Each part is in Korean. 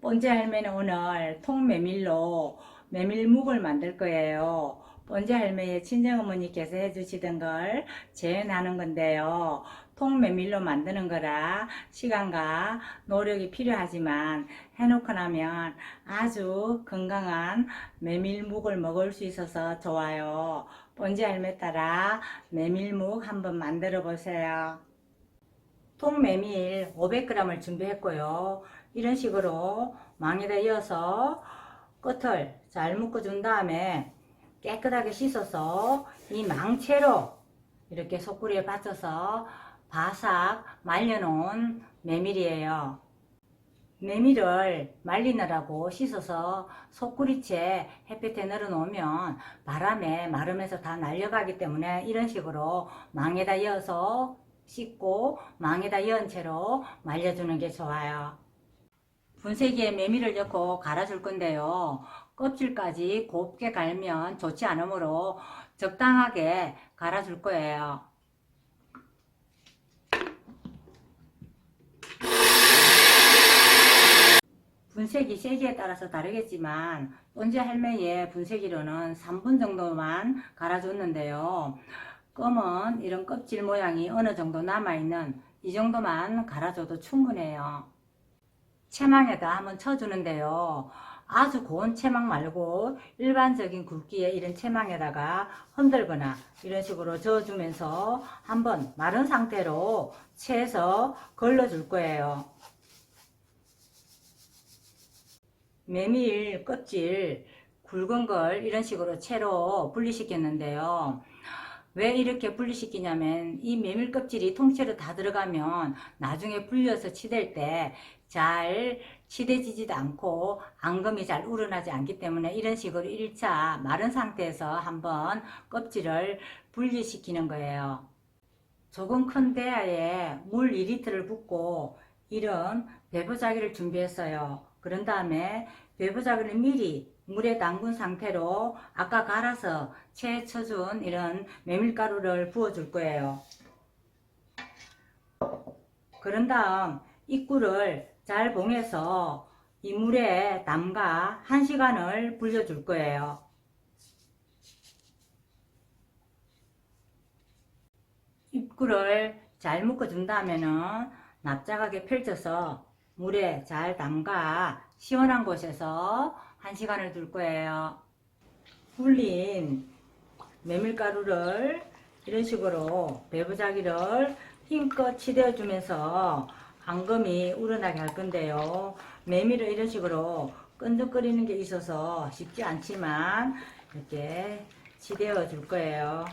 본지 할매는 오늘 통메밀로 메밀묵을 만들 거예요. 본지 할매의 친정어머니께서 해주시던 걸 재현하는 건데요. 통메밀로 만드는 거라 시간과 노력이 필요하지만 해놓고 나면 아주 건강한 메밀묵을 먹을 수 있어서 좋아요. 본지 할매 따라 메밀묵 한번 만들어 보세요. 통메밀 500g을 준비했고요. 이런 식으로 망에다 이어서 끝을 잘 묶어준 다음에 깨끗하게 씻어서 이 망채로 이렇게 소쿠리에 받쳐서 바삭 말려놓은 메밀이에요. 메밀을 말리느라고 씻어서 소쿠리채 햇볕에 널어놓으면 바람에 마르면서 다 날려가기 때문에 이런 식으로 망에다 이어서 씻고 망에다 이은 채로 말려주는 게 좋아요. 분쇄기에 메밀을 넣고 갈아줄 건데요. 껍질까지 곱게 갈면 좋지 않으므로 적당하게 갈아줄 거예요. 분쇄기 세기에 따라서 다르겠지만 본지 할매의 분쇄기로는 3분 정도만 갈아줬는데요. 검은 이런 껍질 모양이 어느 정도 남아있는 이 정도만 갈아줘도 충분해요. 채망에다 한번 쳐주는데요. 아주 고운 채망 말고 일반적인 굵기의 이런 채망에다가 흔들거나 이런 식으로 저어주면서 한번 마른 상태로 채에서 걸러줄 거예요. 메밀 껍질 굵은 걸 이런 식으로 채로 분리시켰는데요. 왜 이렇게 분리시키냐면 이 메밀 껍질이 통째로 다 들어가면 나중에 불려서 치댈 때 잘 치대지지도 않고 앙금이 잘 우러나지 않기 때문에 이런 식으로 1차 마른 상태에서 한번 껍질을 분리시키는 거예요. 조금 큰 대야에 물 2리터를 붓고 이런 배부자기를 준비했어요. 그런 다음에 배부자기를 미리 물에 담근 상태로 아까 갈아서 채 쳐준 이런 메밀가루를 부어줄 거예요. 그런 다음 이 꿀을 잘 봉해서 이 물에 담가 1시간을 불려줄 거예요. 입구를 잘 묶어준 다음에는 납작하게 펼쳐서 물에 잘 담가 시원한 곳에서 1시간을 둘 거예요. 불린 메밀가루를 이런 식으로 배부자기를 힘껏 치대어 주면서 앙금이 우러나게 할 건데요. 메밀을 이런 식으로 끈적거리는 게 있어서 쉽지 않지만 이렇게 치대어 줄 거예요.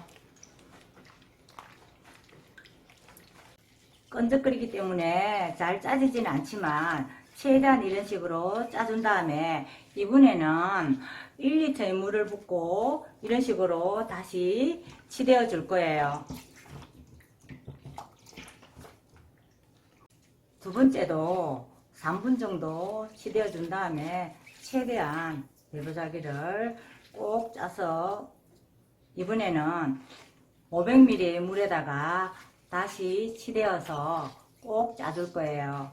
끈적거리기 때문에 잘 짜지지는 않지만 최대한 이런 식으로 짜준 다음에 이번에는 1리터의 물을 붓고 이런 식으로 다시 치대어 줄 거예요. 두 번째도 3분 정도 치대어 준 다음에 최대한 배부자기를 꼭 짜서 이번에는 500ml의 물에다가 다시 치대어서 꼭 짜줄 거예요.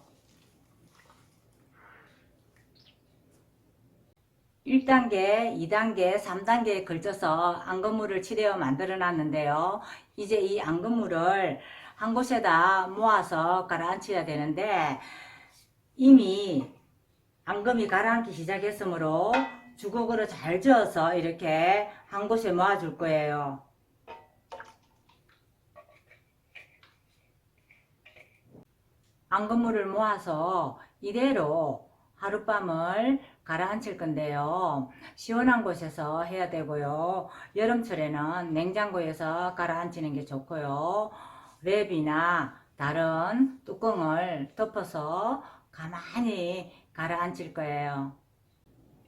1단계, 2단계, 3단계에 걸쳐서 앙금물을 치대어 만들어 놨는데요. 이제 이 앙금물을 한 곳에다 모아서 가라앉혀야 되는데 이미 앙금이 가라앉기 시작했으므로 주걱으로 잘 저어서 이렇게 한 곳에 모아줄 거예요. 앙금물을 모아서 이대로 하룻밤을 가라앉힐 건데요. 시원한 곳에서 해야 되고요. 여름철에는 냉장고에서 가라앉히는 게 좋고요. 랩이나 다른 뚜껑을 덮어서 가만히 가라앉힐 거예요.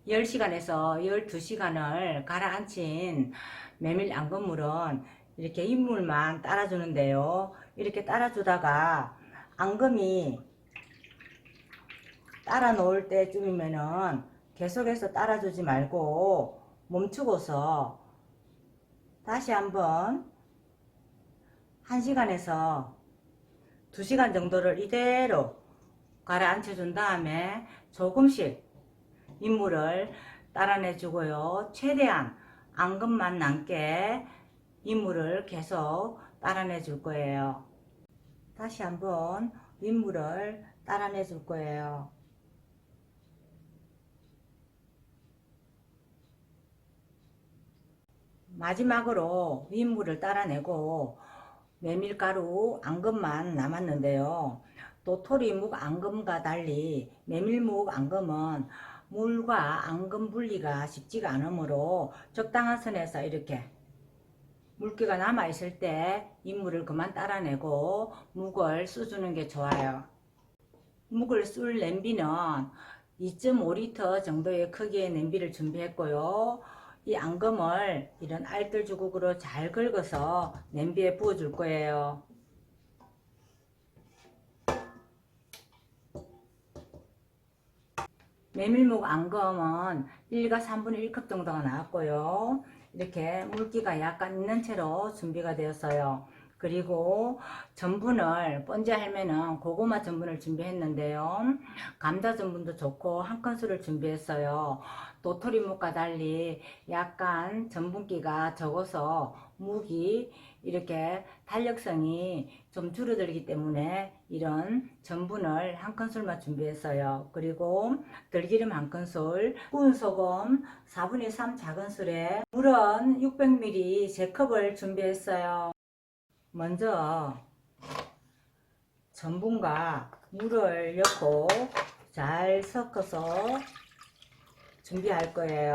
10시간에서 12시간을 가라앉힌 메밀 앙금물은 이렇게 인물만 따라주는데요. 이렇게 따라주다가 앙금이 따라 놓을 때쯤이면은 계속해서 따라주지 말고 멈추고서 다시 한번 1시간에서 2시간 정도를 이대로 가라앉혀 준 다음에 조금씩 인물을 따라내 주고요. 최대한 앙금만 남게 인물을 계속 따라내 줄 거예요. 다시 한번 윗물을 따라내 줄 거예요. 마지막으로 윗물을 따라내고 메밀가루 앙금만 남았는데요. 도토리묵 앙금과 달리 메밀묵 앙금은 물과 앙금 분리가 쉽지가 않으므로 적당한 선에서 이렇게 물기가 남아 있을 때 윗물을 그만 따라내고 묵을 쑤주는 게 좋아요. 묵을 쏠 냄비는 2.5리터 정도의 크기의 냄비를 준비했고요. 이 앙금을 이런 알뜰 주걱으로 잘 긁어서 냄비에 부어 줄 거예요. 메밀묵 앙금은 1과 3분의 1컵 정도가 나왔고요. 이렇게 물기가 약간 있는 채로 준비가 되었어요. 그리고 전분을 번지 할매는 고구마 전분을 준비했는데요. 감자 전분도 좋고 한 큰술을 준비했어요. 도토리묵과 달리 약간 전분기가 적어서 묵이 이렇게 탄력성이 좀 줄어들기 때문에 이런 전분을 한 큰술만 준비했어요. 그리고 들기름 한 큰술, 구운 소금 4분의 3 작은술에 물은 600ml 3컵을 준비했어요. 먼저 전분과 물을 넣고 잘 섞어서 준비할 거예요.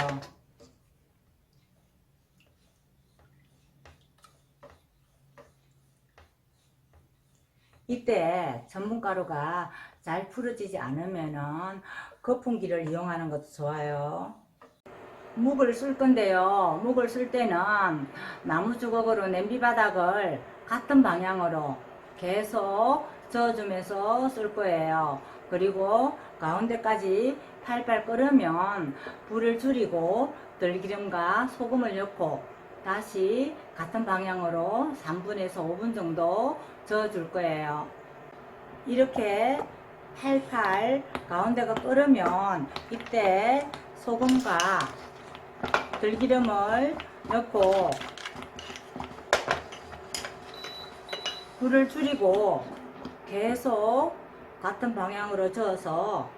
이때 전분가루가 잘 풀어지지 않으면 거품기를 이용하는 것도 좋아요. 묵을 쓸 건데요. 묵을 쓸 때는 나무 주걱으로 냄비 바닥을 같은 방향으로 계속 저어주면서 쓸 거예요. 그리고 가운데까지 팔팔 끓으면 불을 줄이고 들기름과 소금을 넣고 다시 같은 방향으로 3분에서 5분 정도 저어줄 거예요. 이렇게 팔팔 가운데가 끓으면 이때 소금과 들기름을 넣고 불을 줄이고 계속 같은 방향으로 저어서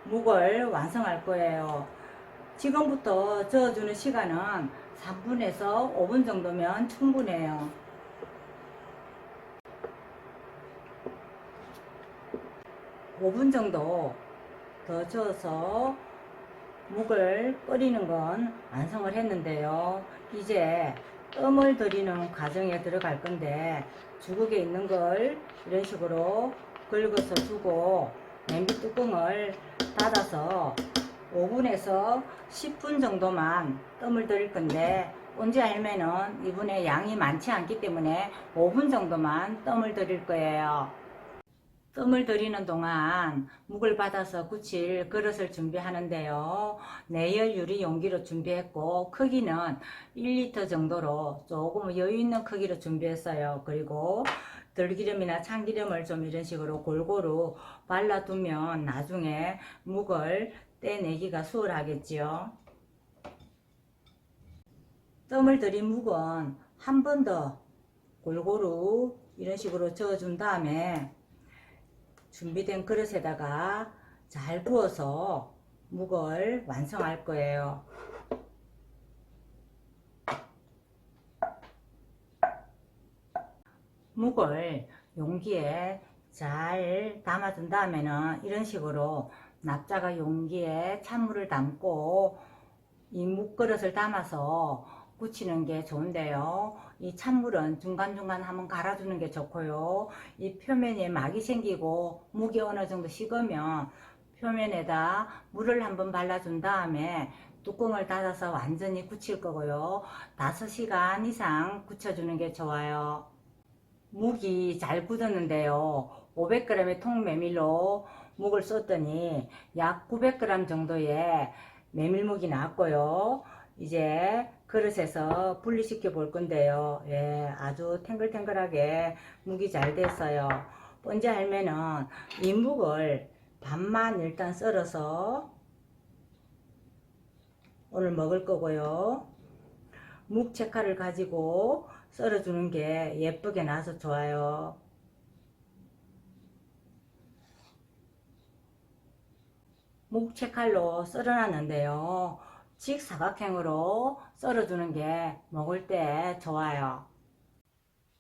묵을 완성할 거예요. 지금부터 저어주는 시간은 3분에서 5분 정도면 충분해요. 5분 정도 더 저어서 묵을 끓이는 건 완성을 했는데요. 이제 뜸을 들이는 과정에 들어갈 건데 주걱에 있는 걸 이런 식으로 긁어서 주고 냄비 뚜껑을 닫아서 5분에서 10분 정도만 뜸을 들일 건데 언제 할매는 이분의 양이 많지 않기 때문에 5분 정도만 뜸을 들일 거예요. 뜸을 들이는 동안 묵을 받아서 굳힐 그릇을 준비하는데요. 내열 유리 용기로 준비했고 크기는 1리터 정도로 조금 여유 있는 크기로 준비했어요. 그리고 들기름이나 참기름을 좀 이런 식으로 골고루 발라두면 나중에 묵을 떼내기가 수월하겠지요. 뜸을 들인 묵은 한 번 더 골고루 이런 식으로 저어준 다음에 준비된 그릇에다가 잘 부어서 묵을 완성할 거예요. 묵을 용기에 잘 담아둔 다음에는 이런 식으로 납작한 용기에 찬물을 담고 이 묵그릇을 담아서 굳히는 게 좋은데요. 이 찬물은 중간중간 한번 갈아주는 게 좋고요. 이 표면에 막이 생기고 묵이 어느 정도 식으면 표면에다 물을 한번 발라준 다음에 뚜껑을 닫아서 완전히 굳힐 거고요. 5시간 이상 굳혀주는 게 좋아요. 묵이 잘 굳었는데요. 500g의 통메밀로 묵을 썼더니 약 900g 정도의 메밀묵이 나왔고요. 이제 그릇에서 분리시켜 볼 건데요. 예, 아주 탱글탱글하게 묵이 잘 됐어요. 번제 할매는 이 묵을 반만 일단 썰어서 오늘 먹을 거고요. 묵 채칼을 가지고 썰어주는 게 예쁘게 나서 좋아요. 묵 채칼로 썰어놨는데요. 직사각형으로 썰어주는 게 먹을 때 좋아요.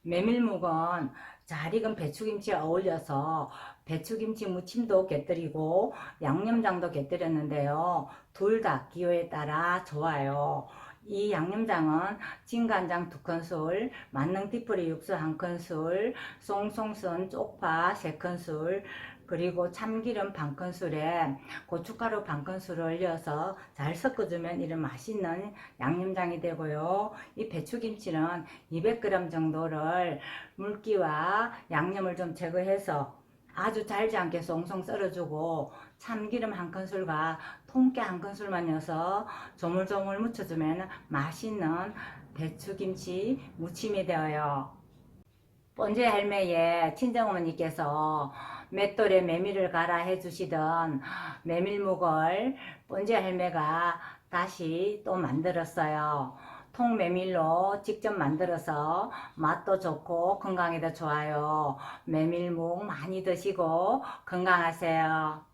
메밀묵은 잘 익은 배추김치에 어울려서 배추김치 무침도 곁들이고 양념장도 곁들였는데요. 둘 다 기호에 따라 좋아요. 이 양념장은 진간장 2큰술, 만능티뿌리 육수 1큰술, 송송 썬 쪽파 3큰술, 그리고 참기름 1큰술에 고춧가루 1큰술을 올려서 잘 섞어주면 이런 맛있는 양념장이 되고요. 이 배추김치는 200g 정도를 물기와 양념을 좀 제거해서 아주 잘지 않게 송송 썰어주고 참기름 1큰술과 통깨 1큰술만 넣어서 조물조물 묻혀주면 맛있는 배추김치 무침이 되어요. 번제 할매의 친정어머니께서 맷돌에 메밀을 갈아 해주시던 메밀묵을 번제 할매가 다시 또 만들었어요. 통메밀로 직접 만들어서 맛도 좋고 건강에도 좋아요. 메밀묵 많이 드시고 건강하세요.